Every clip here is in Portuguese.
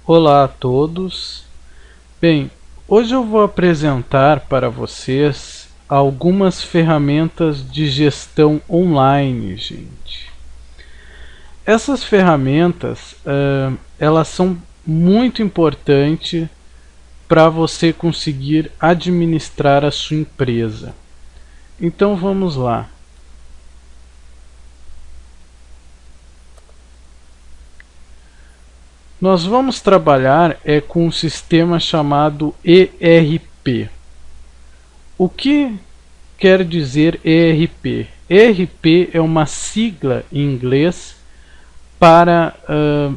Olá a todos. Bem, hoje eu vou apresentar para vocês algumas ferramentas de gestão online, gente. Essas ferramentas, elas são muito importantes para você conseguir administrar a sua empresa. Então vamos lá. Nós vamos trabalhar com um sistema chamado ERP. O que quer dizer ERP? ERP é uma sigla em inglês para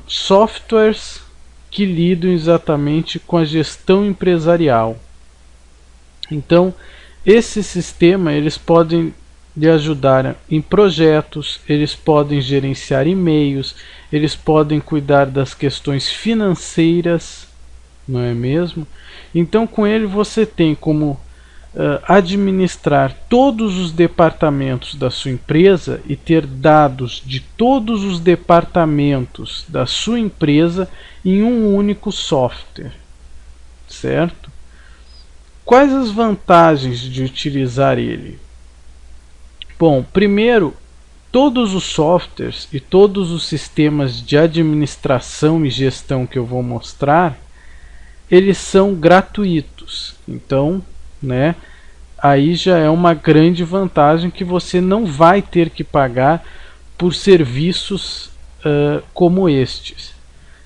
softwares que lidam exatamente com a gestão empresarial. Então, esse sistema eles podem lhe ajudar em projetos, eles podem gerenciar e-mails, eles podem cuidar das questões financeiras, não é mesmo? Então com ele você tem como administrar todos os departamentos da sua empresa e ter dados de todos os departamentos da sua empresa em um único software, certo? Quais as vantagens de utilizar ele? Bom, primeiro, todos os softwares e todos os sistemas de administração e gestão que eu vou mostrar, eles são gratuitos. Então, né, aí já é uma grande vantagem que você não vai ter que pagar por serviços como estes.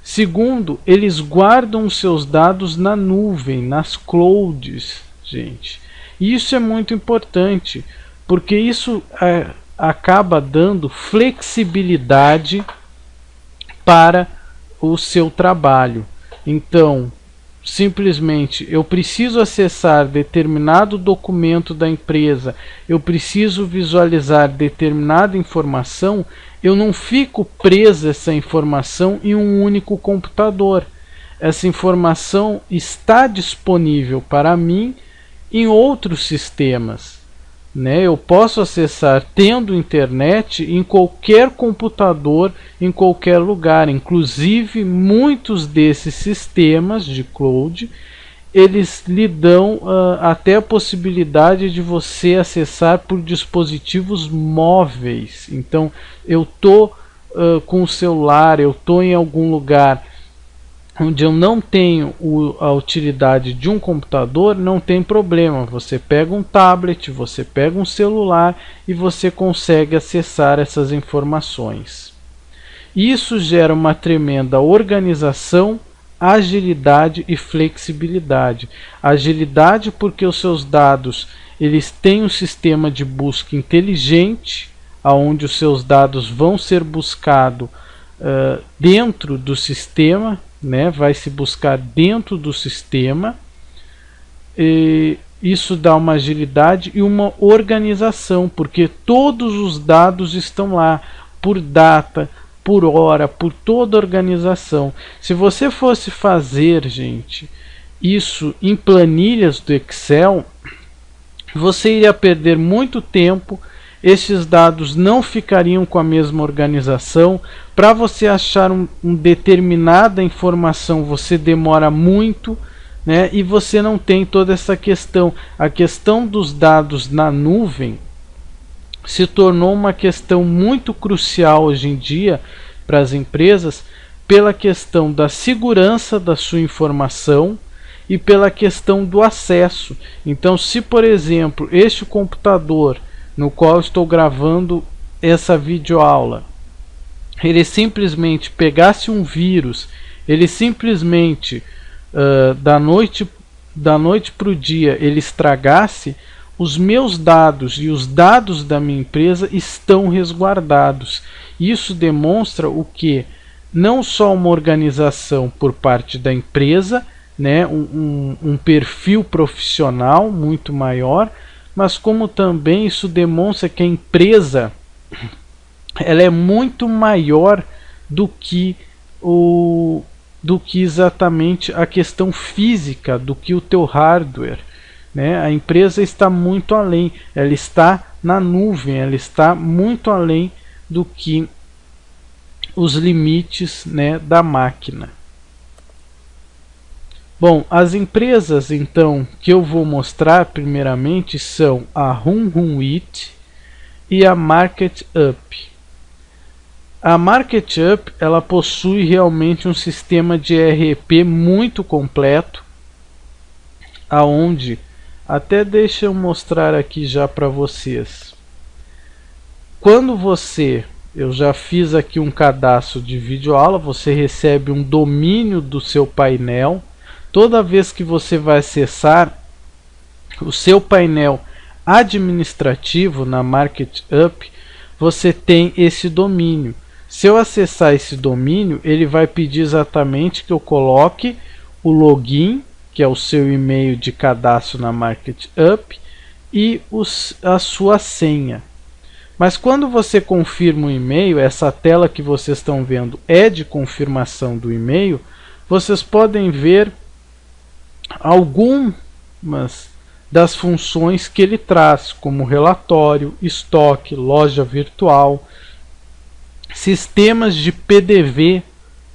Segundo, eles guardam os seus dados na nuvem, nas clouds, gente. E isso é muito importante, porque isso acaba dando flexibilidade para o seu trabalho. Então, simplesmente eu preciso acessar determinado documento da empresa, eu preciso visualizar determinada informação, eu não fico preso a essa informação em um único computador. Essa informação está disponível para mim em outros sistemas. Eu posso acessar tendo internet em qualquer computador, em qualquer lugar. Inclusive, muitos desses sistemas de cloud, eles lhe dão até a possibilidade de você acessar por dispositivos móveis. Então, eu estou com o celular, eu estou em algum lugar onde eu não tenho a utilidade de um computador, não tem problema. Você pega um tablet, você pega um celular e você consegue acessar essas informações. Isso gera uma tremenda organização, agilidade e flexibilidade. Agilidade porque os seus dados eles têm um sistema de busca inteligente, onde os seus dados vão ser buscados dentro do sistema, vai se buscar dentro do sistema, e isso dá uma agilidade e uma organização, porque todos os dados estão lá, por data, por hora, por toda a organização. Se você fosse fazer, gente, isso em planilhas do Excel, você iria perder muito tempo. Esses dados não ficariam com a mesma organização. Para você achar determinada informação, você demora muito, e você não tem toda essa questão. A questão dos dados na nuvem se tornou uma questão muito crucial hoje em dia para as empresas, pela questão da segurança da sua informação e pela questão do acesso. Então, se por exemplo este computador no qual estou gravando essa videoaula, ele simplesmente pegasse um vírus, ele simplesmente da noite para o dia ele estragasse, os meus dados e os dados da minha empresa estão resguardados. Isso demonstra o que? Não só uma organização por parte da empresa, né, um perfil profissional muito maior, mas como também isso demonstra que a empresa ela é muito maior do que exatamente a questão física, do que o teu hardware, né? A empresa está muito além, ela está na nuvem, ela está muito além do que os limites, né, da máquina. Bom, as empresas então que eu vou mostrar primeiramente são a RunRunit e a MarketUp. A MarketUp ela possui realmente um sistema de ERP muito completo, aonde até deixa eu mostrar aqui já para vocês. Quando eu já fiz aqui um cadastro de videoaula, você recebe um domínio do seu painel. Toda vez que você vai acessar o seu painel administrativo na MarketUp, você tem esse domínio. Se eu acessar esse domínio, ele vai pedir exatamente que eu coloque o login, que é o seu e-mail de cadastro na MarketUp, e a sua senha. Mas quando você confirma o e-mail, essa tela que vocês estão vendo é de confirmação do e-mail, vocês podem ver algumas das funções que ele traz, como relatório, estoque, loja virtual, sistemas de PDV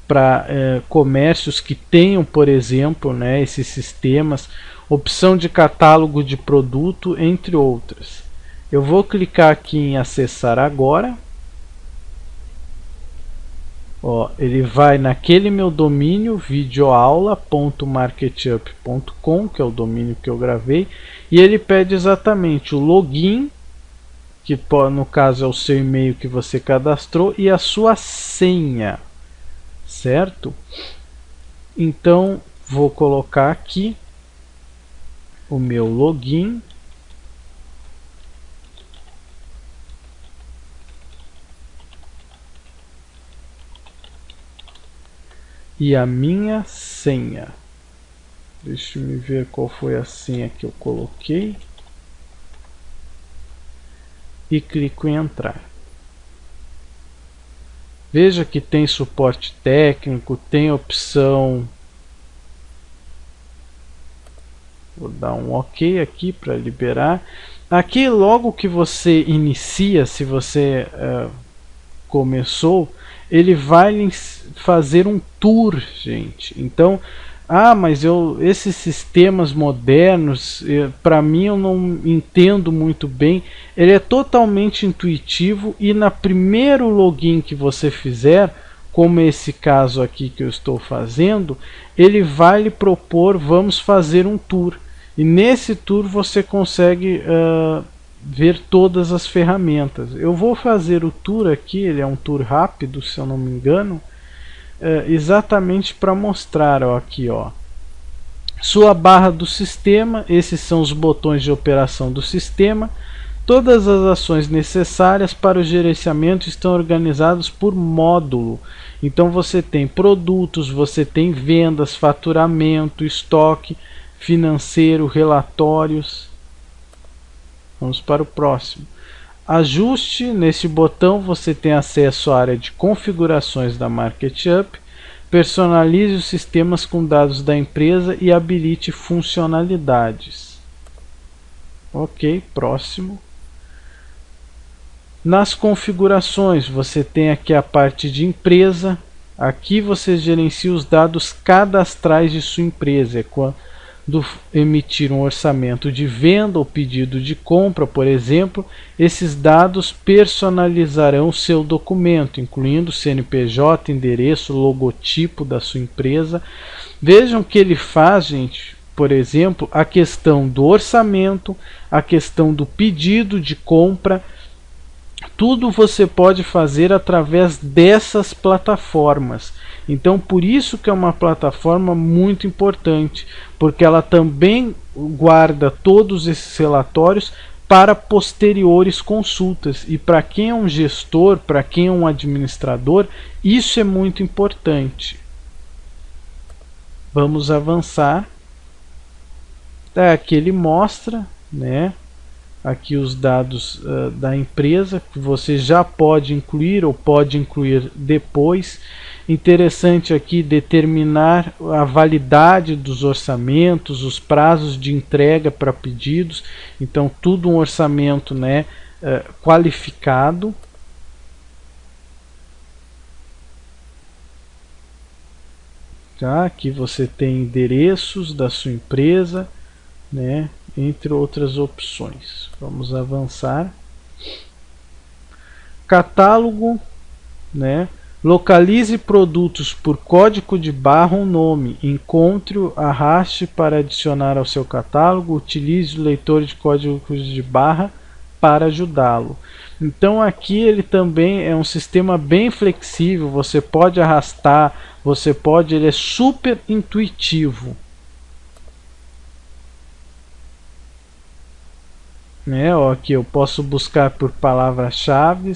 para comércios que tenham, por exemplo, né, esses sistemas, opção de catálogo de produto, entre outras. Eu vou clicar aqui em acessar agora. Ó, ele vai naquele meu domínio videoaula.marketup.com, que é o domínio que eu gravei, e ele pede exatamente o login, que no caso é o seu e-mail que você cadastrou, e a sua senha, certo? Então vou colocar aqui o meu login. E a minha senha. Deixa eu ver qual foi a senha que eu coloquei. E clico em entrar. Veja que tem suporte técnico, tem opção. Vou dar um OK aqui para liberar. Aqui logo que você inicia, se você começou, ele vai fazer um tour, gente. Então, mas esses sistemas modernos, para mim eu não entendo muito bem. Ele é totalmente intuitivo e na primeiro login que você fizer, como esse caso aqui que eu estou fazendo, ele vai lhe propor, vamos fazer um tour. E nesse tour você consegue ver todas as ferramentas. Eu vou fazer o tour aqui, ele é um tour rápido, se eu não me engano, exatamente para mostrar, ó, aqui, ó, sua barra do sistema, esses são os botões de operação do sistema. Todas as ações necessárias para o gerenciamento estão organizadas por módulo. Então você tem produtos, você tem vendas, faturamento, estoque, financeiro, relatórios. Vamos para o próximo. Ajuste, nesse botão você tem acesso à área de configurações da MarketUp, personalize os sistemas com dados da empresa e habilite funcionalidades. Ok, próximo. Nas configurações você tem aqui a parte de empresa, aqui você gerencia os dados cadastrais de sua empresa, quando emitir um orçamento de venda ou pedido de compra, por exemplo, esses dados personalizarão seu documento, incluindo CNPJ, endereço, logotipo da sua empresa. Vejam que ele faz, gente, por exemplo, a questão do orçamento, a questão do pedido de compra. Tudo você pode fazer através dessas plataformas. Então por isso que é uma plataforma muito importante, porque ela também guarda todos esses relatórios para posteriores consultas, e para quem é um gestor, para quem é um administrador, isso é muito importante. Vamos avançar. Aqui ele mostra, né, aqui os dados da empresa, que você já pode incluir ou pode incluir depois. Interessante aqui determinar a validade dos orçamentos, os prazos de entrega para pedidos. Então tudo um orçamento, né, qualificado. Tá? Aqui você tem endereços da sua empresa, né, entre outras opções. Vamos avançar. Catálogo, né? Localize produtos por código de barra ou nome. Encontre-o, arraste para adicionar ao seu catálogo. Utilize o leitor de códigos de barra para ajudá-lo. Então aqui ele também é um sistema bem flexível. Você pode arrastar, ele é super intuitivo. Né? Ó, aqui eu posso buscar por palavras-chave,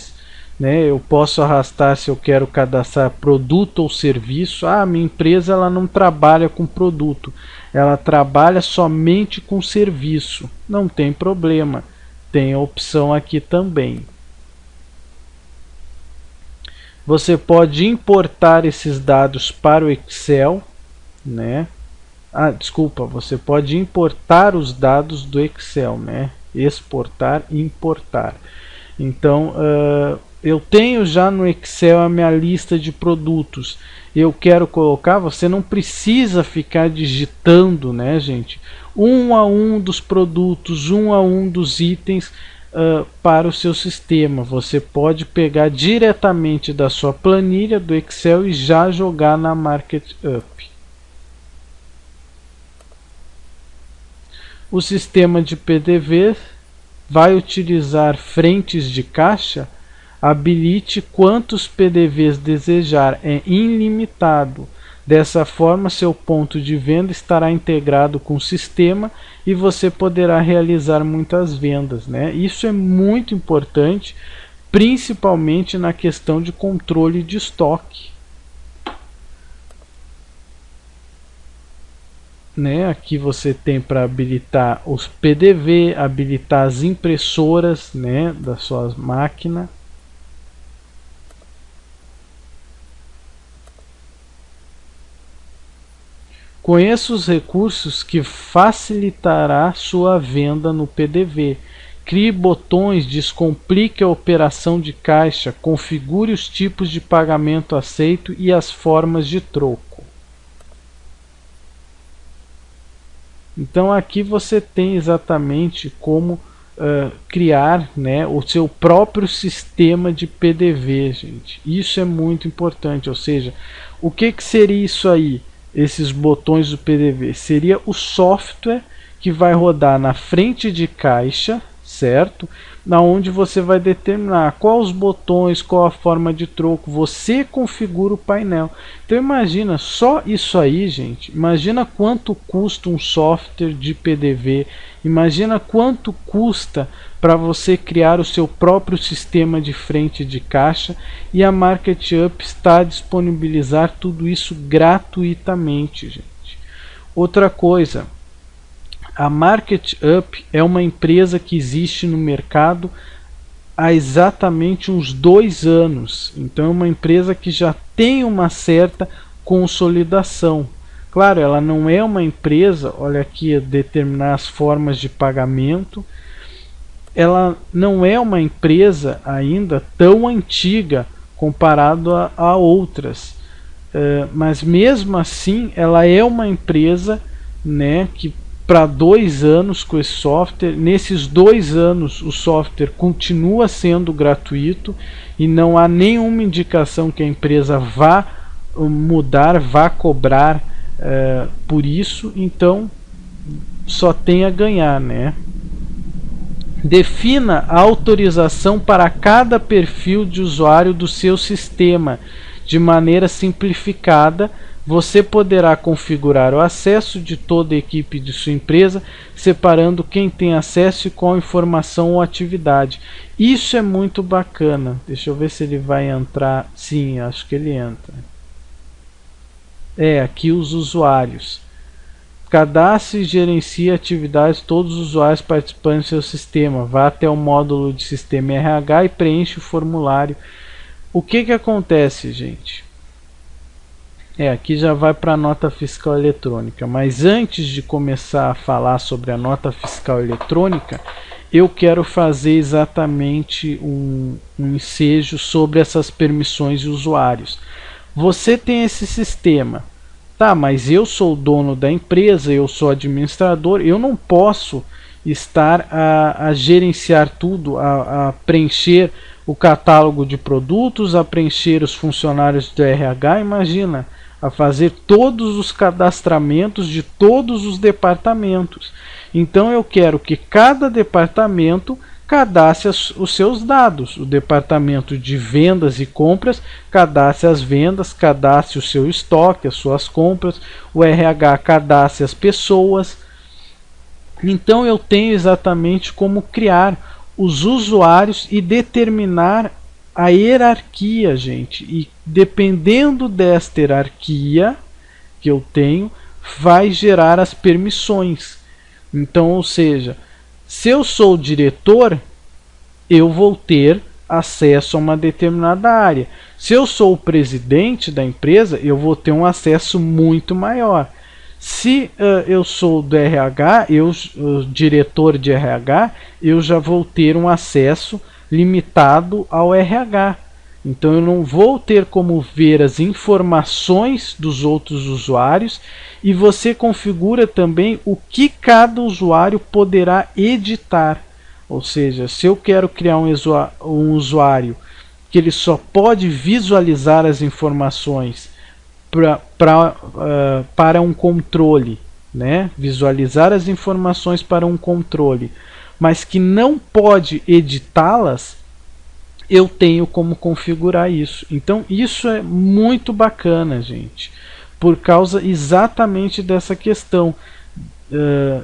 né? Eu posso arrastar se eu quero cadastrar produto ou serviço. Minha empresa ela não trabalha com produto, ela trabalha somente com serviço. Não tem problema, tem a opção aqui também. Você pode importar esses dados para o Excel, né? Desculpa, você pode importar os dados do Excel, né? Exportar e importar. Então eu tenho já no Excel a minha lista de produtos, eu quero colocar, você não precisa ficar digitando, né, gente, um a um dos produtos, um a um dos itens para o seu sistema. Você pode pegar diretamente da sua planilha do Excel e já jogar na MarketUp. O sistema de PDV vai utilizar frentes de caixa. Habilite quantos PDVs desejar, é ilimitado. Dessa forma, seu ponto de venda estará integrado com o sistema e você poderá realizar muitas vendas, né? Isso é muito importante, principalmente na questão de controle de estoque. Né? Aqui você tem para habilitar os PDV, habilitar as impressoras, né, da sua máquina. Conheça os recursos que facilitará sua venda no PDV. Crie botões, descomplique a operação de caixa, configure os tipos de pagamento aceito e as formas de troco. Então aqui você tem exatamente como criar, né, o seu próprio sistema de PDV, gente. Isso é muito importante, ou seja, o que seria isso aí? Esses botões do PDV seria o software que vai rodar na frente de caixa, certo? Na onde você vai determinar quais os botões, qual a forma de troco, você configura o painel. Então imagina só isso aí, gente. Imagina quanto custa um software de PDV. Imagina quanto custa para você criar o seu próprio sistema de frente de caixa, e a MarketUp está a disponibilizar tudo isso gratuitamente, gente. Outra coisa, a MarketUp é uma empresa que existe no mercado há exatamente uns 2 anos. Então é uma empresa que já tem uma certa consolidação. Claro, ela não é uma empresa, olha aqui, determinar as formas de pagamento. Ela não é uma empresa ainda tão antiga comparado a outras. Mas mesmo assim, ela é uma empresa, né, que para 2 anos com esse software. Nesses 2 anos o software continua sendo gratuito e não há nenhuma indicação que a empresa vá mudar, vá cobrar por isso. Então só tem a ganhar, né? Defina a autorização para cada perfil de usuário do seu sistema. de maneira simplificada. Você poderá configurar o acesso de toda a equipe de sua empresa, separando quem tem acesso e qual informação ou atividade. Isso é muito bacana. Deixa eu ver se ele vai entrar. Sim, acho que ele entra. Aqui os usuários. Cadastre e gerencie atividades de todos os usuários participantes do seu sistema. Vá até o módulo de sistema RH e preencha o formulário. O que acontece, gente? Aqui já vai para a nota fiscal eletrônica, mas antes de começar a falar sobre a nota fiscal eletrônica, eu quero fazer exatamente um ensejo sobre essas permissões de usuários. Você tem esse sistema, tá? Mas eu sou o dono da empresa, eu sou administrador, eu não posso estar a gerenciar tudo, a preencher o catálogo de produtos, a preencher os funcionários do RH, imagina, a fazer todos os cadastramentos de todos os departamentos. Então eu quero que cada departamento cadastre os seus dados. O departamento de vendas e compras cadastre as vendas, cadastre o seu estoque, as suas compras, o RH cadastre as pessoas. Então eu tenho exatamente como criar os usuários e determinar a hierarquia, gente, e dependendo desta hierarquia que eu tenho, vai gerar as permissões. Então, ou seja, se eu sou o diretor, eu vou ter acesso a uma determinada área. Se eu sou o presidente da empresa, eu vou ter um acesso muito maior. Se eu sou do RH, o diretor de RH, eu já vou ter um acesso limitado ao RH. Então eu não vou ter como ver as informações dos outros usuários, e você configura também o que cada usuário poderá editar. Ou seja, se eu quero criar um usuário que ele só pode visualizar as informações para um controle, né? Visualizar as informações para um controle, mas que não pode editá-las, eu tenho como configurar isso. Então isso é muito bacana, gente, por causa exatamente dessa questão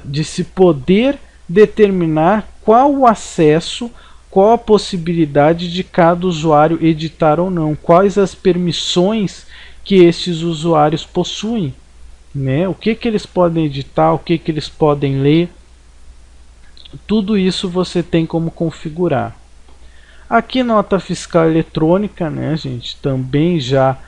de se poder determinar qual o acesso, qual a possibilidade de cada usuário editar ou não, quais as permissões que esses usuários possuem, né? O que eles podem editar, o que eles podem ler. Tudo isso você tem como configurar. Aqui nota fiscal eletrônica, né, gente? Também já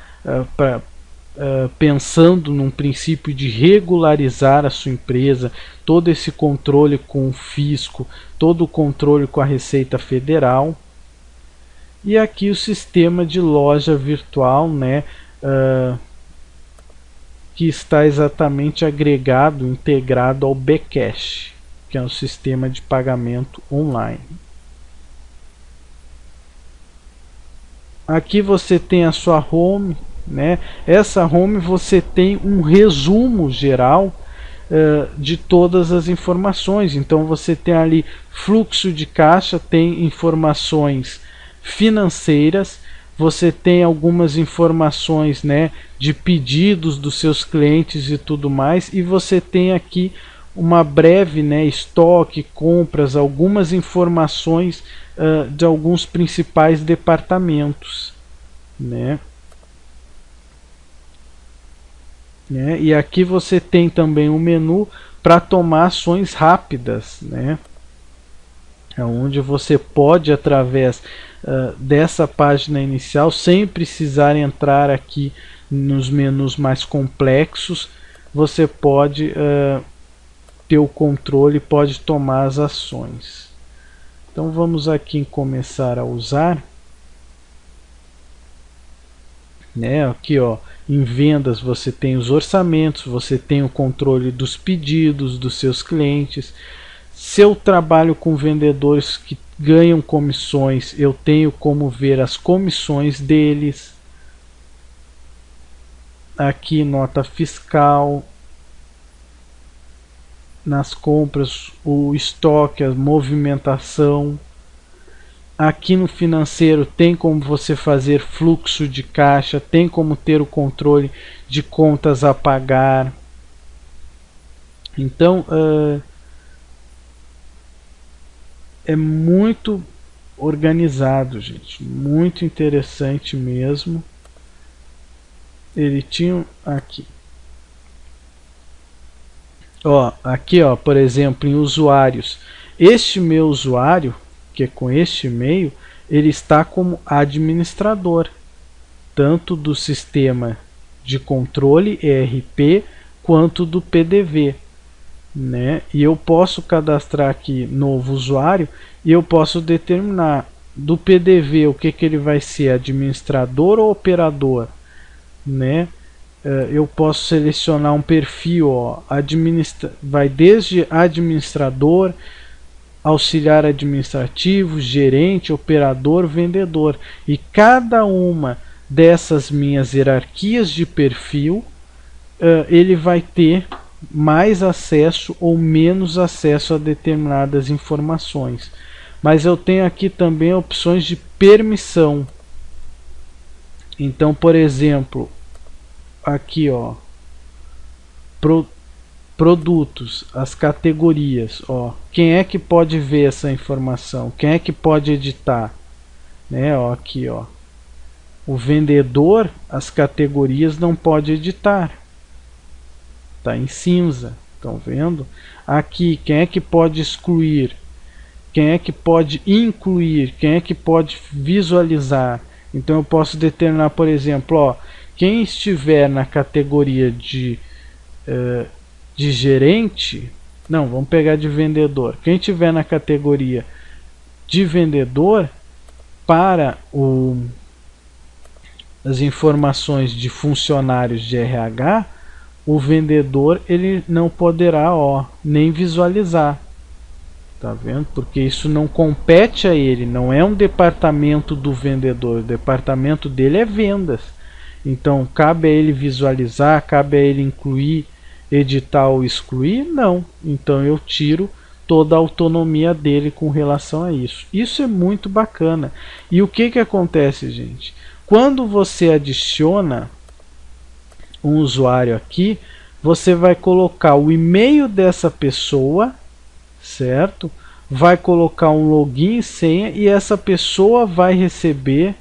pensando num princípio de regularizar a sua empresa, todo esse controle com o fisco, todo o controle com a Receita Federal. E aqui o sistema de loja virtual, né, que está exatamente agregado, integrado ao Bcash, que é um sistema de pagamento online. Aqui você tem a sua home, né? Essa home você tem um resumo geral de todas as informações. Então você tem ali fluxo de caixa, tem informações financeiras, você tem algumas informações, né, de pedidos dos seus clientes e tudo mais, e você tem aqui uma breve, né, estoque, compras, algumas informações de alguns principais departamentos, né? E aqui você tem também um menu para tomar ações rápidas, né? Onde você pode, através dessa página inicial, sem precisar entrar aqui nos menus mais complexos, você pode ter o controle, pode tomar as ações. Então vamos aqui em começar a usar, né? Aqui, ó, em vendas você tem os orçamentos, você tem o controle dos pedidos dos seus clientes. Se eu trabalho com vendedores que ganham comissões, eu tenho como ver as comissões deles. Aqui nota fiscal, nas compras, o estoque, a movimentação. Aqui no financeiro tem como você fazer fluxo de caixa, tem como ter o controle de contas a pagar. Então é muito organizado, gente, muito interessante mesmo. Ele tinha aqui, aqui por exemplo, em usuários, este meu usuário, que é com este e-mail, ele está como administrador, tanto do sistema de controle ERP quanto do PDV, né? E eu posso cadastrar aqui novo usuário e eu posso determinar do PDV o que ele vai ser, administrador ou operador, né? Eu posso selecionar um perfil, vai desde administrador, auxiliar administrativo, gerente, operador, vendedor, e cada uma dessas minhas hierarquias de perfil ele vai ter mais acesso ou menos acesso a determinadas informações. Mas eu tenho aqui também opções de permissão. Então, por exemplo, aqui produtos, as categorias, quem é que pode ver essa informação, quem é que pode editar, né? Aqui o vendedor, as categorias não pode editar, tá em cinza, estão vendo? Aqui, quem é que pode excluir, quem é que pode incluir, quem é que pode visualizar. Então eu posso determinar, por exemplo, quem estiver na categoria de gerente, não, vamos pegar de vendedor. Quem estiver na categoria de vendedor, para as informações de funcionários de RH, o vendedor ele não poderá nem visualizar. Tá vendo? Porque isso não compete a ele, não é um departamento do vendedor, o departamento dele é vendas. Então cabe a ele visualizar, cabe a ele incluir, editar ou excluir? Não. Então eu tiro toda a autonomia dele com relação a isso. Isso é muito bacana. E o que acontece, gente? Quando você adiciona um usuário aqui, você vai colocar o e-mail dessa pessoa, certo? Vai colocar um login e senha e essa pessoa vai receber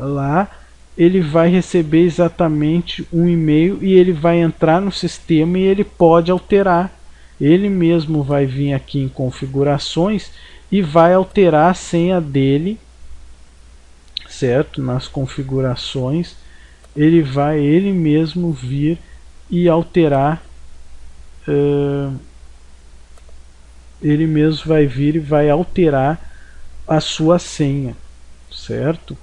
lá, ele vai receber exatamente um e-mail e ele vai entrar no sistema e ele pode alterar. Ele mesmo vai vir aqui em configurações e vai alterar a senha dele, certo? Nas configurações ele mesmo vir e alterar, ele mesmo vai vir e vai alterar a sua senha, certo?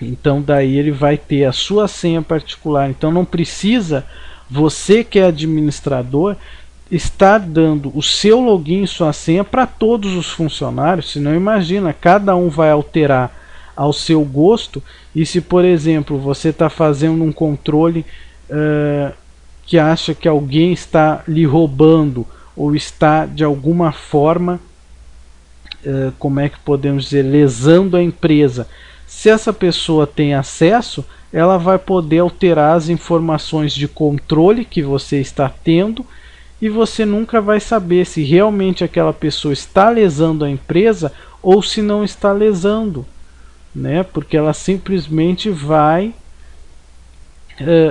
Então daí ele vai ter a sua senha particular. Então não precisa você que é administrador estar dando o seu login e sua senha para todos os funcionários, senão imagina, cada um vai alterar ao seu gosto. E se por exemplo você está fazendo um controle que acha que alguém está lhe roubando ou está de alguma forma, como é que podemos dizer, lesando a empresa, se essa pessoa tem acesso, ela vai poder alterar as informações de controle que você está tendo e você nunca vai saber se realmente aquela pessoa está lesando a empresa ou se não está lesando, né? Porque ela simplesmente vai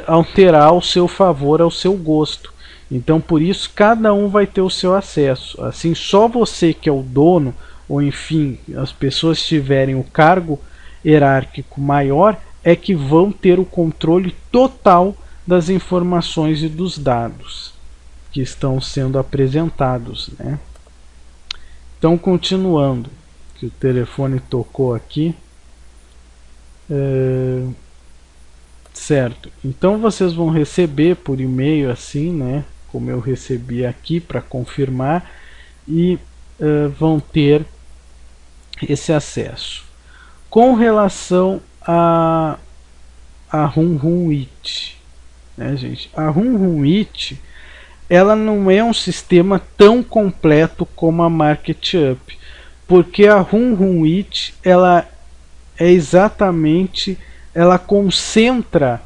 alterar ao seu favor, ao seu gosto. Então por isso cada um vai ter o seu acesso. Assim, só você que é o dono, ou enfim, as pessoas tiverem o cargo hierárquico maior, é que vão ter o controle total das informações e dos dados que estão sendo apresentados, né? Então continuando, que o telefone tocou aqui, certo? Então vocês vão receber por e-mail assim, né? Como eu recebi aqui para confirmar, e vão ter esse acesso. Com relação a RunRunIT, né, gente? A RunRunIT, ela não é um sistema tão completo como a MarketUp, Porque a Runrunt, ela é exatamente, ela concentra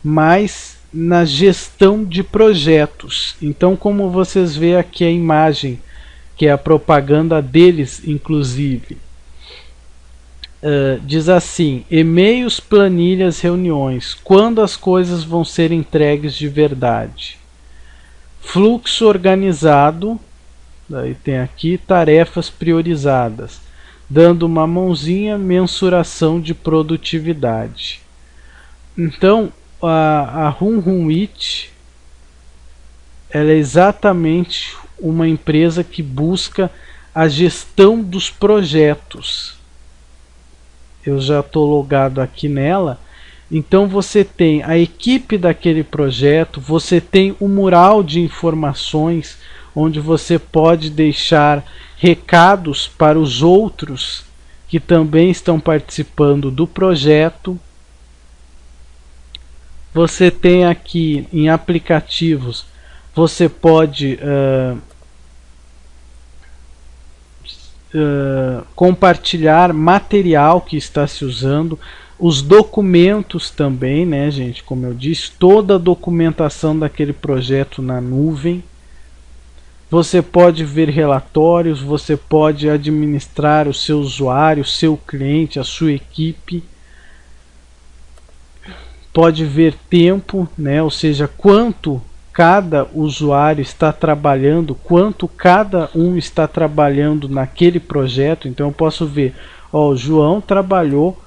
mais na gestão de projetos. Então, como vocês veem aqui a imagem, que é a propaganda deles, inclusive, diz assim: e-mails, planilhas, reuniões, quando as coisas vão ser entregues de verdade. Fluxo organizado, daí tem aqui tarefas priorizadas, dando uma mãozinha, mensuração de produtividade. Então, a Runrunt, ela é exatamente uma empresa que busca a gestão dos projetos. Eu já estou logado aqui nela. Então você tem a equipe daquele projeto, você tem o mural de informações, onde você pode deixar recados para os outros que também estão participando do projeto. Você tem aqui em aplicativos, você pode compartilhar material que está se usando, os documentos também, né, gente? Como eu disse, toda a documentação daquele projeto na nuvem. Você pode ver relatórios, você pode administrar o seu usuário, o seu cliente, a sua equipe. Pode ver tempo, né? Ou seja, quanto cada usuário está trabalhando, quanto cada um está trabalhando naquele projeto. Então eu posso ver, ó, o João trabalhou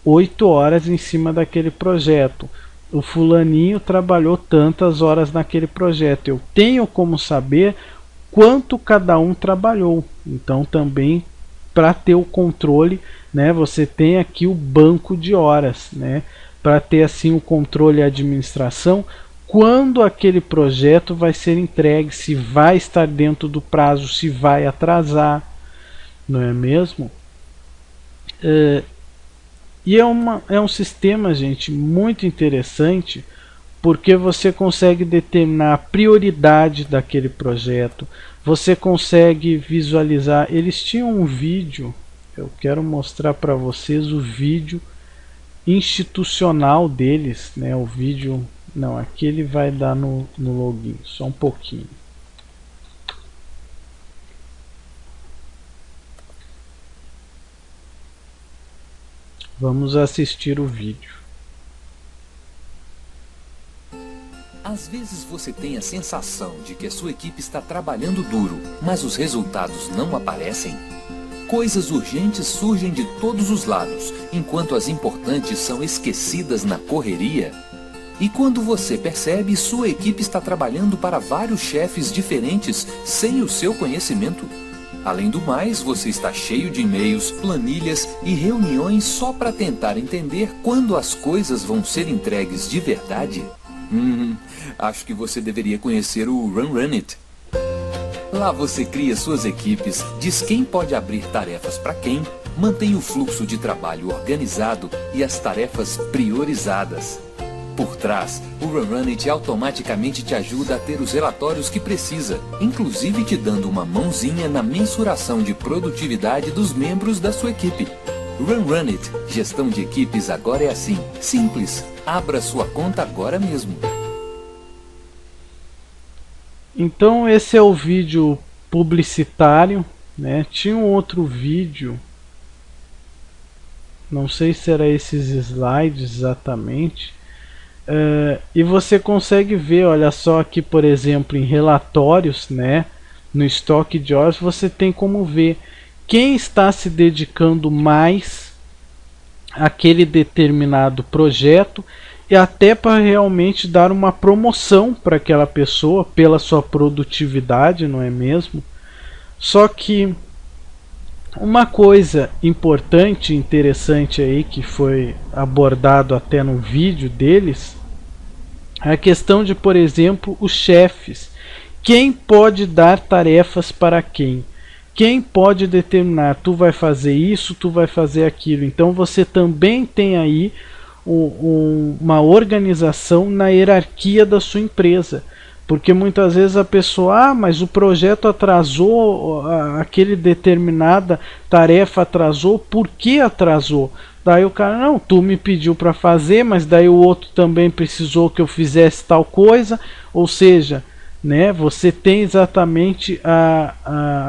8 horas em cima daquele projeto, o fulaninho trabalhou tantas horas naquele projeto. Eu tenho como saber quanto cada um trabalhou. Então também, para ter o controle, né, você tem aqui o banco de horas, né, para ter assim o controle e a administração, quando aquele projeto vai ser entregue, se vai estar dentro do prazo, se vai atrasar, não é mesmo? E é um sistema, gente, muito interessante, porque você consegue determinar a prioridade daquele projeto, você consegue visualizar. Eles tinham um vídeo, eu quero mostrar para vocês o vídeo institucional deles, né? O vídeo, não, aqui ele vai dar no login, só um pouquinho. Vamos assistir o vídeo. Às vezes você tem a sensação de que a sua equipe está trabalhando duro, mas os resultados não aparecem? Coisas urgentes surgem de todos os lados, enquanto as importantes são esquecidas na correria. E quando você percebe, sua equipe está trabalhando para vários chefes diferentes sem o seu conhecimento. Além do mais, você está cheio de e-mails, planilhas e reuniões só para tentar entender quando as coisas vão ser entregues de verdade. Acho que você deveria conhecer o Runrunt. Lá você cria suas equipes, diz quem pode abrir tarefas para quem, mantém o fluxo de trabalho organizado e as tarefas priorizadas. Por trás, o Runrunt automaticamente te ajuda a ter os relatórios que precisa, inclusive te dando uma mãozinha na mensuração de produtividade dos membros da sua equipe. Runrunt, gestão de equipes agora é assim, simples. Abra sua conta agora mesmo. Então esse é o vídeo publicitário, né? Tinha um outro vídeo, não sei se era esses slides exatamente, e você consegue ver, olha só aqui, por exemplo, em relatórios, né, no estoque de horas, você tem como ver quem está se dedicando mais àquele determinado projeto, e até para realmente dar uma promoção para aquela pessoa pela sua produtividade, não é mesmo? Só que uma coisa importante e interessante aí que foi abordado até no vídeo deles é a questão de, por exemplo, os chefes. Quem pode dar tarefas para quem? Quem pode determinar, tu vai fazer isso, tu vai fazer aquilo. Então você também tem aí uma organização na hierarquia da sua empresa. Porque muitas vezes a pessoa, mas o projeto atrasou, aquele determinada tarefa atrasou, por que atrasou? Daí o cara, não, tu me pediu para fazer, mas daí o outro também precisou que eu fizesse tal coisa, ou seja, né, você tem exatamente,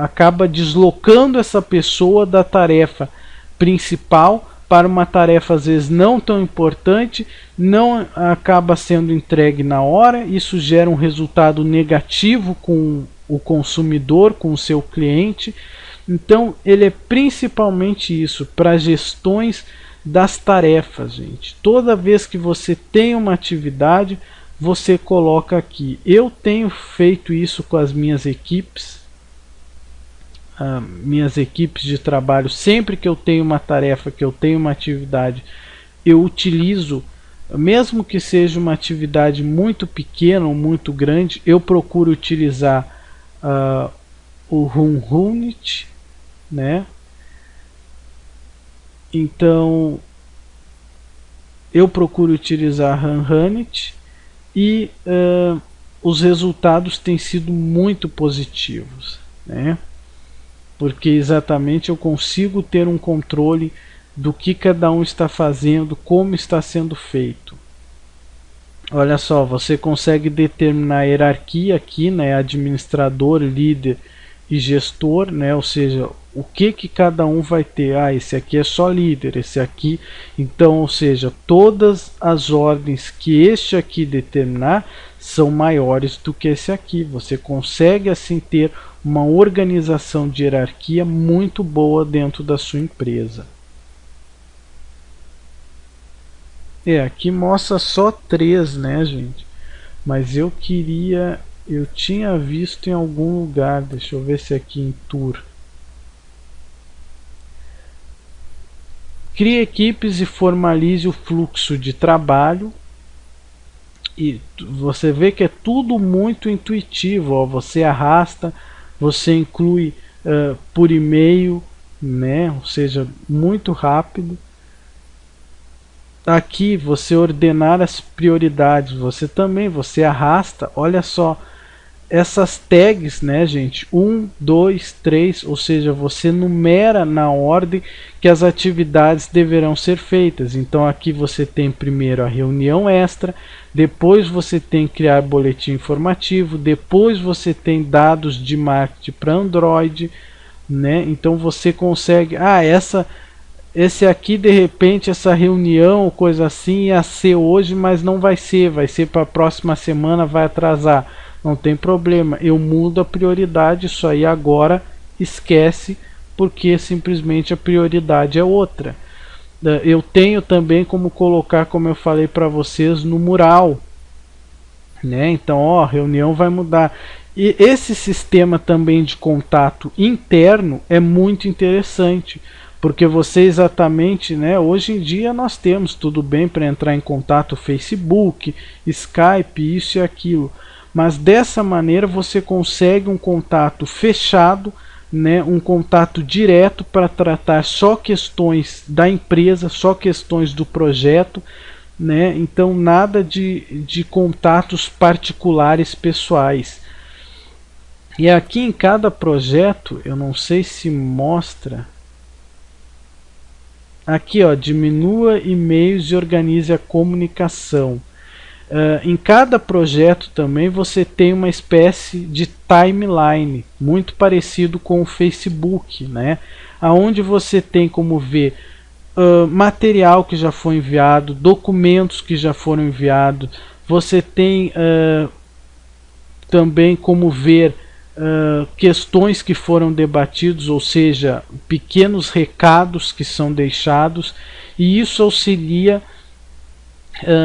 acaba deslocando essa pessoa da tarefa principal para uma tarefa às vezes não tão importante, não acaba sendo entregue na hora, isso gera um resultado negativo com o consumidor, com o seu cliente. Então ele é principalmente isso, para gestões das tarefas, gente. Toda vez que você tem uma atividade, você coloca aqui. Eu tenho feito isso com as minhas equipes, de trabalho. Sempre que eu tenho uma tarefa, que eu tenho uma atividade, eu utilizo, mesmo que seja uma atividade muito pequena ou muito grande, eu procuro utilizar o Runit, né? Então eu procuro utilizar Runit e os resultados têm sido muito positivos, né? Porque exatamente eu consigo ter um controle do que cada um está fazendo, como está sendo feito. Olha só, você consegue determinar a hierarquia aqui, né, administrador, líder e gestor, né, ou seja, o que cada um vai ter. Esse aqui é só líder, esse aqui, então, ou seja, todas as ordens que este aqui determinar são maiores do que esse aqui. Você consegue assim ter uma organização de hierarquia muito boa dentro da sua empresa. Aqui mostra só 3, né, gente? Mas eu tinha visto em algum lugar, deixa eu ver se aqui em Tour. Crie equipes e formalize o fluxo de trabalho. E você vê que é tudo muito intuitivo, ó. Você arrasta, você inclui por e-mail, né? Ou seja, muito rápido. Aqui você ordenar as prioridades, você arrasta, olha só, essas tags, né, gente, 1, 2, 3, ou seja, você numera na ordem que as atividades deverão ser feitas. Então aqui você tem primeiro a reunião extra, depois você tem criar boletim informativo, depois você tem dados de marketing para Android, né? Então você consegue, esse aqui de repente, essa reunião ou coisa assim ia ser hoje, mas não vai ser para a próxima semana, vai atrasar. Não tem problema, eu mudo a prioridade, isso aí agora esquece, porque simplesmente a prioridade é outra. Eu tenho também como colocar, como eu falei para vocês, no mural, né? Então, ó, a reunião vai mudar. E esse sistema também de contato interno é muito interessante, porque você exatamente, né, hoje em dia nós temos tudo bem para entrar em contato Facebook, Skype, isso e aquilo, mas dessa maneira você consegue um contato fechado, né, um contato direto para tratar só questões da empresa, só questões do projeto, né? Então nada de contatos particulares pessoais. E aqui em cada projeto, eu não sei se mostra. Aqui, ó, diminua e-mails e organize a comunicação. Em cada projeto também você tem uma espécie de timeline, muito parecido com o Facebook, né? Onde você tem como ver material que já foi enviado, documentos que já foram enviados, você tem também como ver questões que foram debatidos, ou seja, pequenos recados que são deixados, e isso auxilia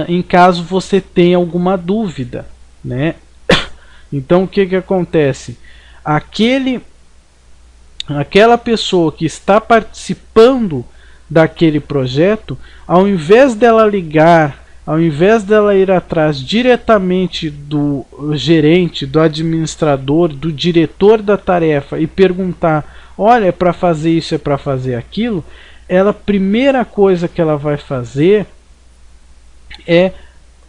em caso você tenha alguma dúvida, né? Então o que acontece? Aquela pessoa que está participando daquele projeto, ao invés dela ligar, ao invés dela ir atrás diretamente do gerente, do administrador, do diretor da tarefa e perguntar, olha, é para fazer isso, é para fazer aquilo, a primeira coisa que ela vai fazer é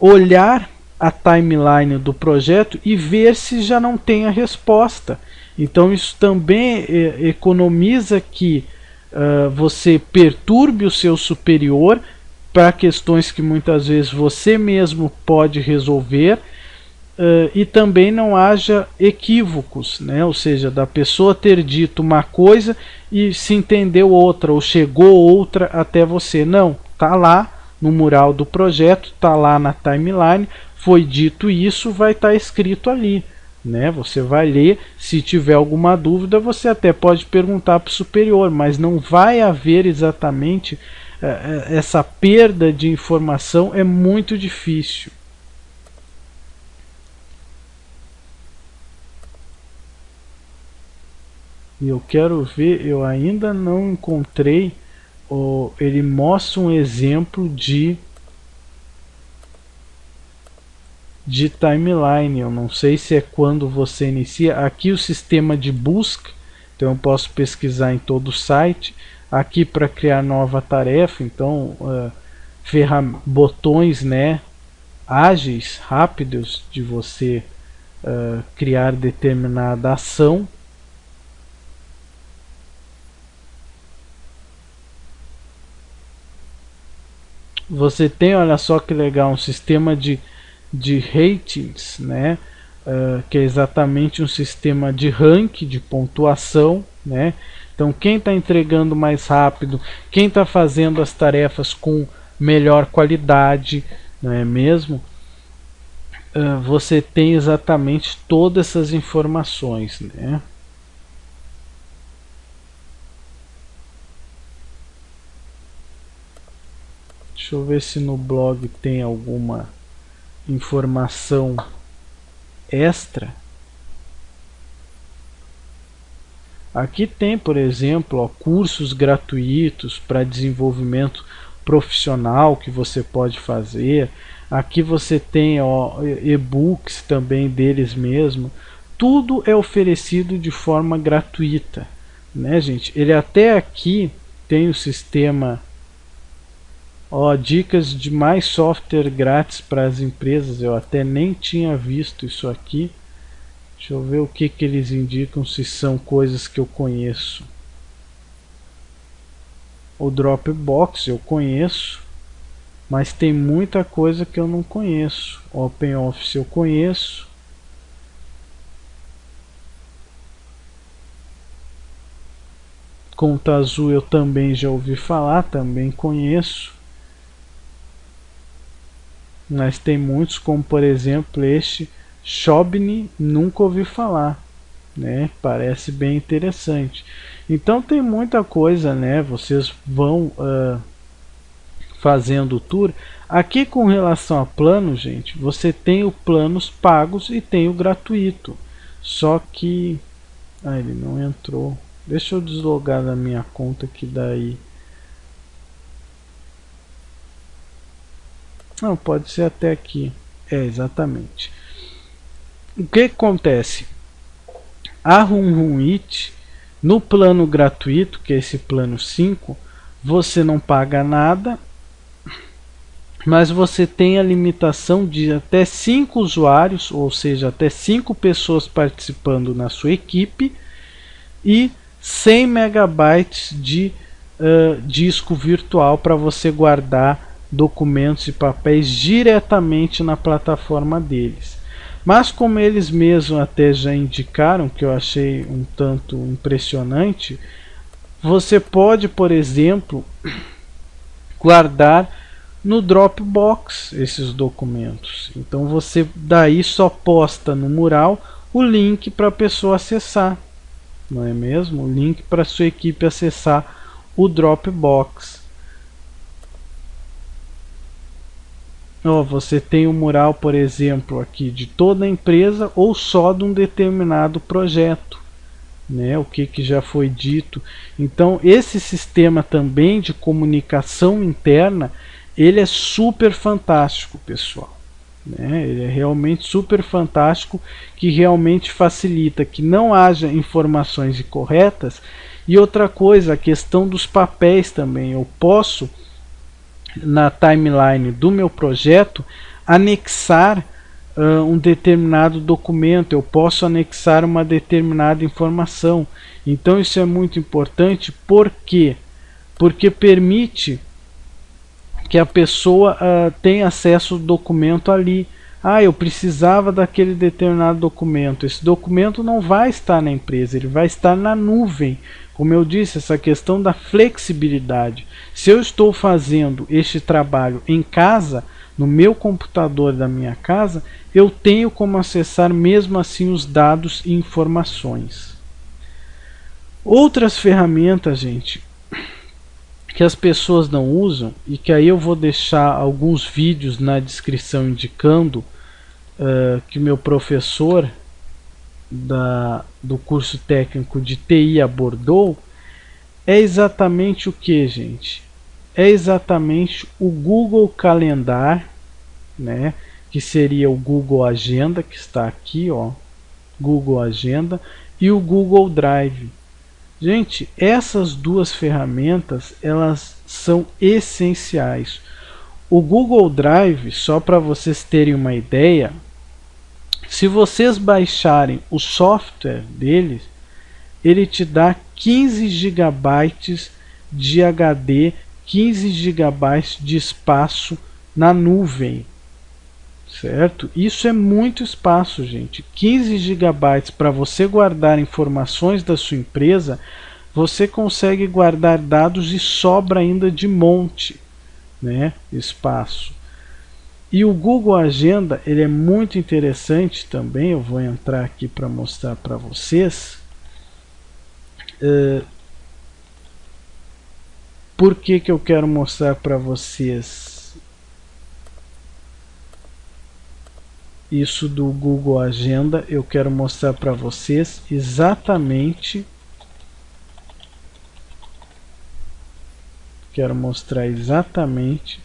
olhar a timeline do projeto e ver se já não tem a resposta. Então isso também economiza que você perturbe o seu superior para questões que muitas vezes você mesmo pode resolver, e também não haja equívocos, né? Ou seja, da pessoa ter dito uma coisa e se entendeu outra, ou chegou outra até você. Não, tá lá no mural do projeto, tá lá na timeline, foi dito isso, vai estar escrito ali, né? Você vai ler, se tiver alguma dúvida você até pode perguntar para o superior, mas não vai haver exatamente essa perda de informação, é muito difícil. E eu quero ver, eu ainda não encontrei, ele mostra um exemplo de timeline. Eu não sei se é quando você inicia. Aqui o sistema de busca, então eu posso pesquisar em todo o site. Aqui para criar nova tarefa, então botões, né, ágeis, rápidos de você criar determinada ação. Você tem, olha só que legal, um sistema de ratings, né? Que é exatamente um sistema de ranking, de pontuação, né? Então quem está entregando mais rápido, quem está fazendo as tarefas com melhor qualidade, não é mesmo? Você tem exatamente todas essas informações, né? Deixa eu ver se no blog tem alguma informação extra. Aqui tem, por exemplo, ó, cursos gratuitos para desenvolvimento profissional que você pode fazer. Aqui você tem e-books também deles mesmo. Tudo é oferecido de forma gratuita, né, gente? Ele até aqui tem o sistema, dicas de mais software grátis para as empresas. Eu até nem tinha visto isso aqui. Deixa eu ver o que eles indicam, se são coisas que eu conheço. O Dropbox eu conheço, mas tem muita coisa que eu não conheço. OpenOffice eu conheço. Conta Azul eu também já ouvi falar, também conheço. Mas tem muitos, como por exemplo este Shobni, nunca ouvi falar, né? Parece bem interessante. Então tem muita coisa, né? Vocês vão fazendo o tour. Aqui com relação a plano, gente, você tem o planos pagos e tem o gratuito. Só que ele não entrou. Deixa eu deslogar da minha conta que daí. Não, pode ser até aqui. Exatamente. O que acontece? A RunRunIt, no plano gratuito, que é esse plano 5, você não paga nada, mas você tem a limitação de até 5 usuários, ou seja, até 5 pessoas participando na sua equipe, e 100 megabytes de disco virtual para você guardar documentos e papéis diretamente na plataforma deles. Mas como eles mesmos até já indicaram, que eu achei um tanto impressionante, você pode, por exemplo, guardar no Dropbox esses documentos. Então você daí só posta no mural o link para a pessoa acessar, não é mesmo? O link para sua equipe acessar o Dropbox. Você tem um mural, por exemplo, aqui de toda a empresa ou só de um determinado projeto, né? O que já foi dito. Então esse sistema também de comunicação interna, ele é super fantástico, pessoal, né? Ele é realmente super fantástico, que realmente facilita que não haja informações incorretas. E outra coisa, a questão dos papéis também. Eu posso, na timeline do meu projeto, anexar um determinado documento, eu posso anexar uma determinada informação. Então isso é muito importante. Por quê? Porque permite que a pessoa tenha acesso ao documento ali. Eu precisava daquele determinado documento. Esse documento não vai estar na empresa, ele vai estar na nuvem. Como eu disse, essa questão da flexibilidade. Se eu estou fazendo este trabalho em casa, no meu computador da minha casa, eu tenho como acessar mesmo assim os dados e informações. Outras ferramentas, gente, que as pessoas não usam, e que aí eu vou deixar alguns vídeos na descrição indicando, que o meu professor do curso técnico de TI abordou, é exatamente o que, gente? É exatamente o Google Calendar, né? Que seria o Google Agenda, que está aqui, ó, Google Agenda, e o Google Drive. Gente, essas duas ferramentas, elas são essenciais. O Google Drive, só para vocês terem uma ideia, se vocês baixarem o software deles, ele te dá 15 GB de HD, 15 GB de espaço na nuvem, certo? Isso é muito espaço, gente. 15 GB para você guardar informações da sua empresa, você consegue guardar dados e sobra ainda de monte, né? Espaço. E o Google Agenda, ele é muito interessante também. Eu vou entrar aqui para mostrar para vocês. Por que eu quero mostrar para vocês isso do Google Agenda? Eu quero mostrar para vocês exatamente. Quero mostrar exatamente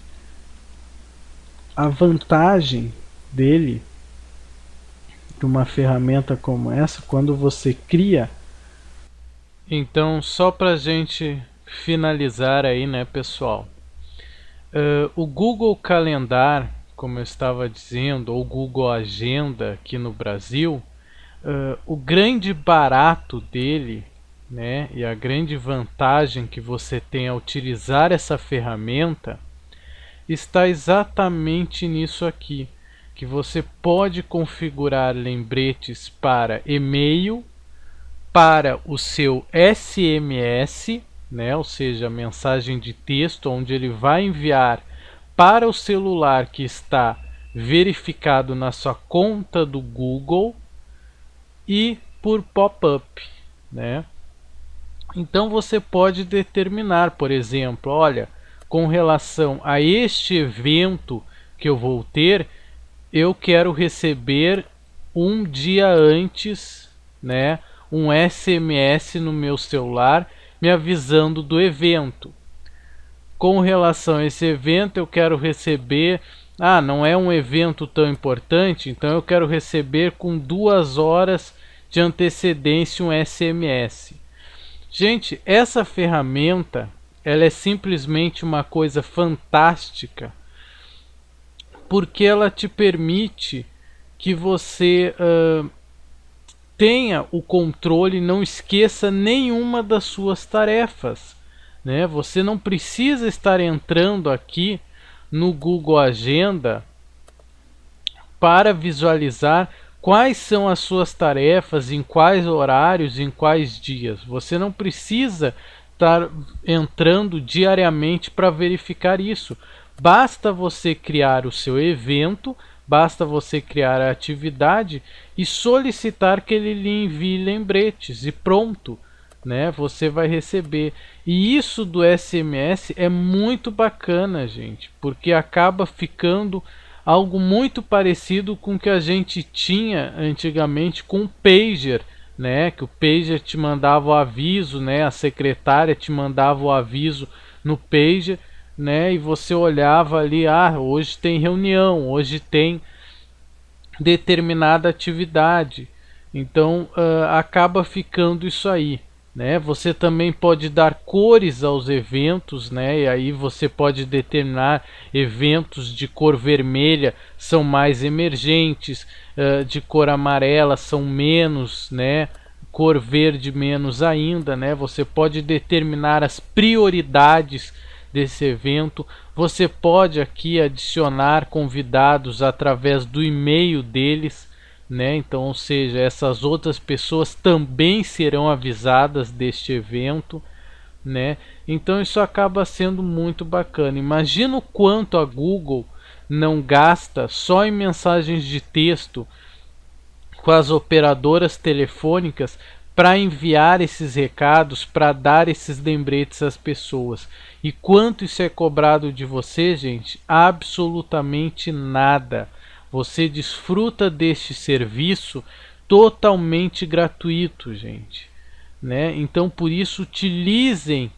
a vantagem dele, de uma ferramenta como essa, quando você cria. Então, só para a gente finalizar aí, né, pessoal, o Google Calendar, como eu estava dizendo, ou Google Agenda aqui no Brasil, o grande barato dele, né, e a grande vantagem que você tem ao utilizar essa ferramenta está exatamente nisso aqui, que você pode configurar lembretes para e-mail, para o seu SMS, né, ou seja, mensagem de texto, onde ele vai enviar para o celular que está verificado na sua conta do Google, e por pop-up, né? Então você pode determinar, por exemplo, olha, com relação a este evento que eu vou ter, eu quero receber um dia antes, né, um SMS no meu celular me avisando do evento. Com relação a esse evento, eu quero receber, não é um evento tão importante, então eu quero receber com 2 horas de antecedência um SMS. Gente, essa ferramenta, ela é simplesmente uma coisa fantástica, porque ela te permite que você tenha o controle e não esqueça nenhuma das suas tarefas, né? Você não precisa estar entrando aqui no Google Agenda para visualizar quais são as suas tarefas, em quais horários, em quais dias. Você não precisa estar entrando diariamente para verificar isso. Basta você criar o seu evento, basta você criar a atividade e solicitar que ele lhe envie lembretes e pronto, né? Você vai receber. E isso do SMS é muito bacana, gente, porque acaba ficando algo muito parecido com o que a gente tinha antigamente com o pager, né? Que o pager te mandava o aviso, né? A secretária te mandava o aviso no pager, né? E você olhava ali, hoje tem reunião, hoje tem determinada atividade. Então acaba ficando isso aí, né? Você também pode dar cores aos eventos, né? E aí você pode determinar eventos de cor vermelha são mais emergentes, de cor amarela são menos, né? Cor verde menos ainda, né? Você pode determinar as prioridades desse evento. Você pode aqui adicionar convidados através do e-mail deles, né? Então, ou seja, essas outras pessoas também serão avisadas deste evento, né? Então isso acaba sendo muito bacana. Imagina o quanto a Google não gasta só em mensagens de texto com as operadoras telefônicas para enviar esses recados, para dar esses lembretes às pessoas. E quanto isso é cobrado de você, gente? Absolutamente nada. Você desfruta deste serviço totalmente gratuito, gente, né? Então, por isso, utilizem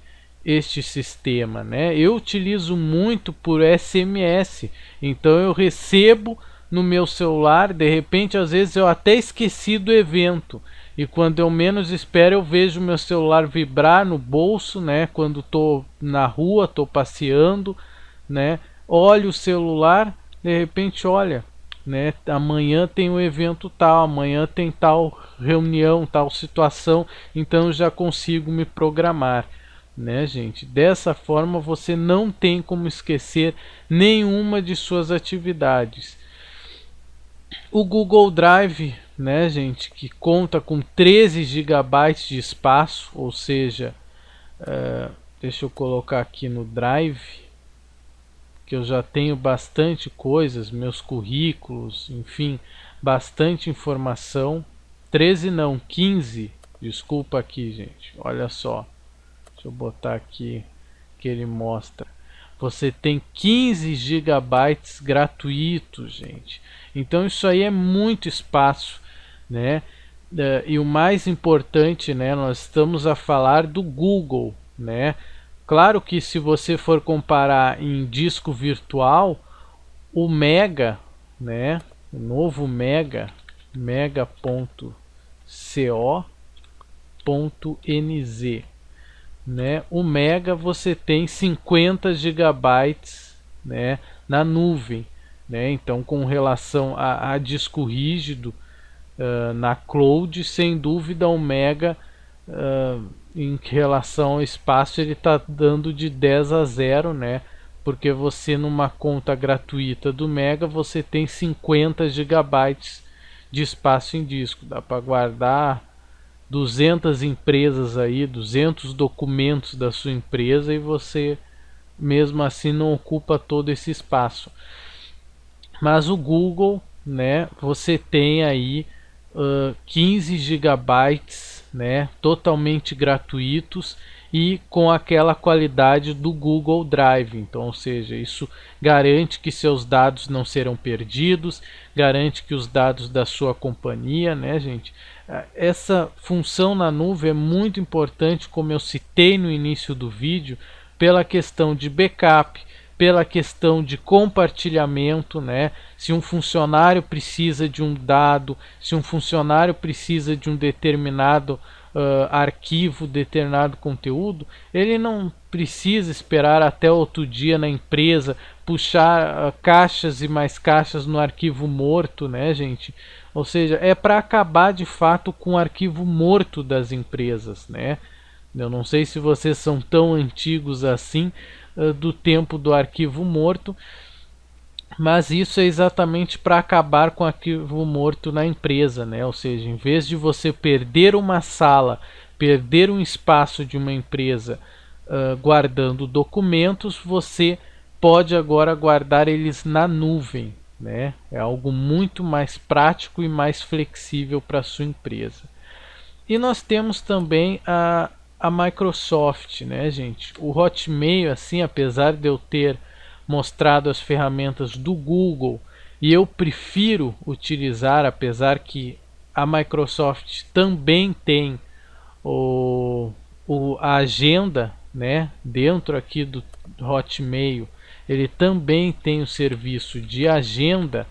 este sistema, né? Eu utilizo muito por SMS, então eu recebo no meu celular, de repente, às vezes eu até esqueci do evento, e quando eu menos espero eu vejo meu celular vibrar no bolso, né? Quando estou na rua, estou passeando, né? Olho o celular, de repente, olha, né? Amanhã tem um evento tal, amanhã tem tal reunião, tal situação, então eu já consigo me programar, né, gente? Dessa forma você não tem como esquecer nenhuma de suas atividades. O Google Drive, né, gente, que conta com 13 GB de espaço, ou seja, deixa eu colocar aqui no Drive, que eu já tenho bastante coisas, meus currículos, enfim, bastante informação. 13 não, 15, desculpa aqui, gente, olha só, deixa eu botar aqui que ele mostra. Você tem 15 gigabytes gratuitos, gente. Então isso aí é muito espaço, né? E o mais importante, né, nós estamos a falar do Google, né? Claro que se você for comparar em disco virtual, o Mega, né, o novo Mega, mega.co.nz, né, o Mega você tem 50 gigabytes, né, na nuvem, né? Então, com relação a disco rígido, na cloud, sem dúvida o Mega, em relação ao espaço, ele está dando de 10 a 0, né? Porque você, numa conta gratuita do Mega, você tem 50 gigabytes de espaço em disco. Dá para guardar 200 empresas aí, 200 documentos da sua empresa, e você mesmo assim não ocupa todo esse espaço. Mas o Google, né, você tem aí 15 gigabytes, né, totalmente gratuitos e com aquela qualidade do Google Drive. Então, ou seja, isso garante que seus dados não serão perdidos, garante que os dados da sua companhia, né, gente? Essa função na nuvem é muito importante, como eu citei no início do vídeo, pela questão de backup, pela questão de compartilhamento, né? Se um funcionário precisa de um dado, se um funcionário precisa de um determinado arquivo, determinado conteúdo, ele não precisa esperar até outro dia na empresa, puxar caixas e mais caixas no arquivo morto, né, gente? Ou seja, é para acabar de fato com o arquivo morto das empresas, né? Eu não sei se vocês são tão antigos assim, do tempo do arquivo morto, mas isso é exatamente para acabar com o arquivo morto na empresa, né? Ou seja, em vez de você perder uma sala, perder um espaço de uma empresa guardando documentos, você pode agora guardar eles na nuvem, né? É algo muito mais prático e mais flexível para a sua empresa. E nós temos também a Microsoft, né, gente? O Hotmail, assim, apesar de eu ter mostrado as ferramentas do Google, e eu prefiro utilizar, apesar que a Microsoft também tem a agenda, né, dentro aqui do Hotmail, ele também tem o serviço de agenda,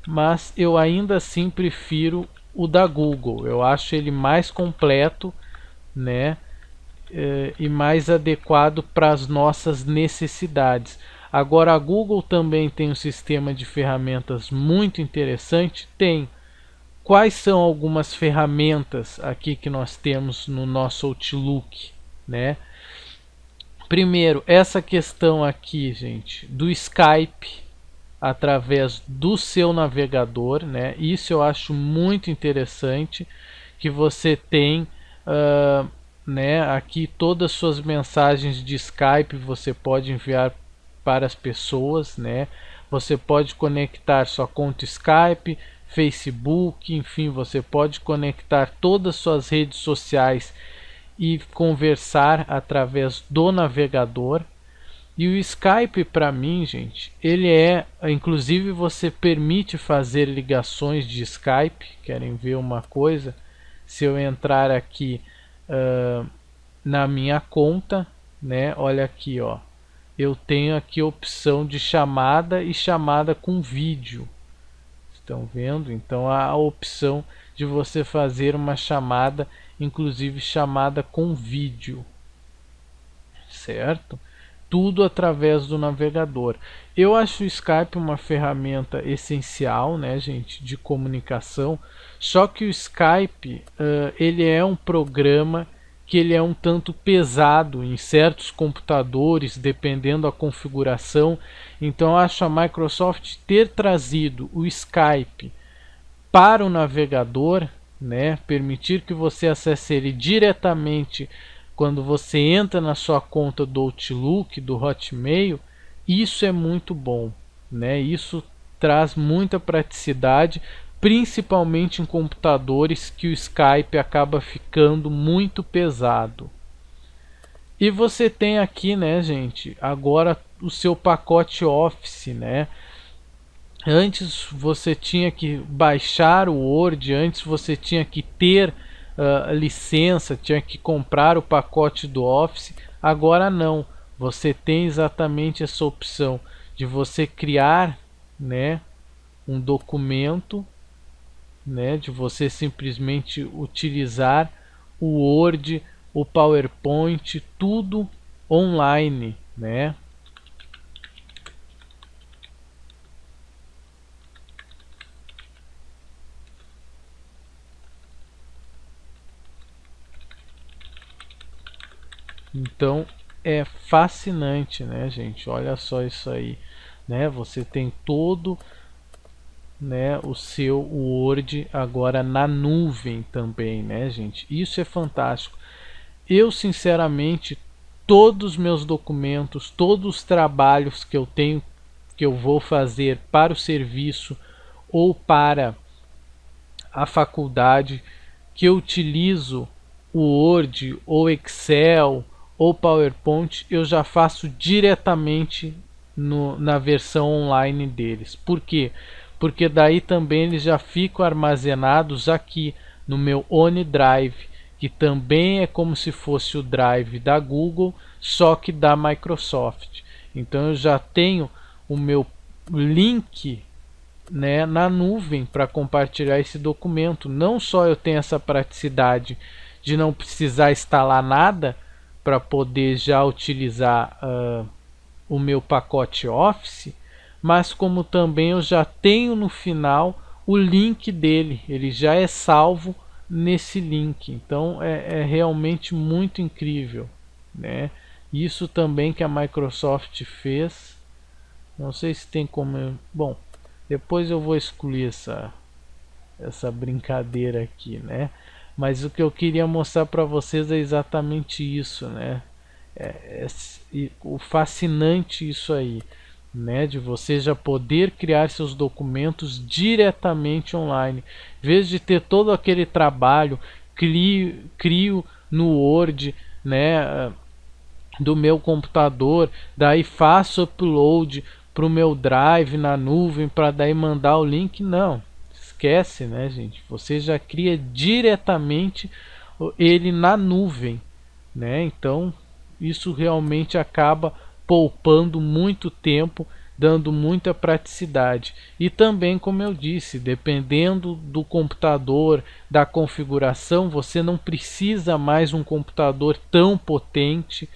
mas eu ainda assim prefiro o da Google. Eu acho ele mais completo, né? e mais adequado para as nossas necessidades. Agora a Google também tem um sistema de ferramentas muito interessante. Tem. Quais são algumas ferramentas aqui que nós temos no nosso Outlook, né? Primeiro, essa questão aqui, gente, do Skype através do seu navegador, né? Isso eu acho muito interessante, que você tem né, aqui todas as suas mensagens de Skype você pode enviar para as pessoas, né? Você pode conectar sua conta Skype, Facebook, enfim, você pode conectar todas as suas redes sociais e conversar através do navegador. E o Skype, para mim, gente, ele inclusive você permite fazer ligações de Skype. Querem ver uma coisa? Se eu entrar aqui na minha conta, né? Olha aqui, ó. Eu tenho aqui a opção de chamada e chamada com vídeo. Estão vendo? Então há a opção de você fazer uma chamada, inclusive chamada com vídeo, certo? Tudo através do navegador. Eu acho o Skype uma ferramenta essencial, né, gente, de comunicação. Só que o Skype, ele é um programa que ele é um tanto pesado em certos computadores, dependendo da configuração. Então eu acho a Microsoft ter trazido o Skype para o navegador, né, permitir que você acesse ele diretamente quando você entra na sua conta do Outlook, do Hotmail. Isso é muito bom, né? Isso traz muita praticidade, principalmente em computadores que o Skype acaba ficando muito pesado. E você tem aqui, né, gente, agora o seu pacote Office, né? Antes você tinha que baixar o Word, antes você tinha que ter licença, tinha que comprar o pacote do Office. Agora não, você tem exatamente essa opção de você criar, né, um documento, né, de você simplesmente utilizar o Word, o PowerPoint, tudo online, né? Então é fascinante, né, gente? Olha só isso aí, né? Você tem todo, né, o seu Word agora na nuvem também, né, gente? Isso é fantástico. Eu sinceramente, todos os meus documentos, todos os trabalhos que eu tenho, que eu vou fazer para o serviço ou para a faculdade, que eu utilizo o Word ou Excel ou PowerPoint, eu já faço diretamente na versão online deles. Por quê? Porque daí também eles já ficam armazenados aqui no meu OneDrive, que também é como se fosse o Drive da Google, só que da Microsoft. Então eu já tenho o meu link, né, na nuvem para compartilhar esse documento. Não só eu tenho essa praticidade de não precisar instalar nada para poder já utilizar o meu pacote Office, mas como também eu já tenho no final o link dele, ele já é salvo nesse link. Então é realmente muito incrível, né? Isso também que a Microsoft fez. Não sei se tem como bom, depois eu vou excluir essa brincadeira aqui, né? Mas o que eu queria mostrar para vocês é exatamente isso, né? O fascinante isso aí, né? De você já poder criar seus documentos diretamente online, em vez de ter todo aquele trabalho, crio no Word, né, do meu computador, daí faço upload para o meu Drive na nuvem para daí mandar o link. Não, esquece, né, gente? Você já cria diretamente ele na nuvem, né? Então isso realmente acaba poupando muito tempo dando muita praticidade. E também, como eu disse, dependendo do computador, da configuração, você não precisa mais um computador tão potente,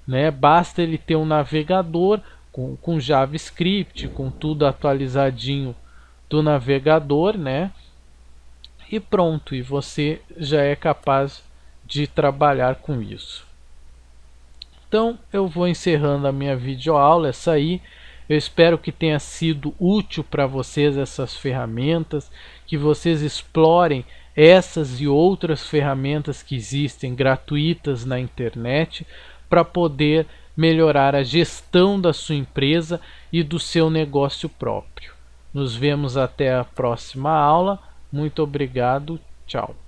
né? Basta ele ter um navegador com JavaScript, com tudo atualizadinho do navegador, né? E pronto, e você já é capaz de trabalhar com isso. Então eu vou encerrando a minha videoaula, essa aí. Eu espero que tenha sido útil para vocês essas ferramentas, que vocês explorem essas e outras ferramentas que existem gratuitas na internet para poder melhorar a gestão da sua empresa e do seu negócio próprio. Nos vemos até a próxima aula. Muito obrigado. Tchau.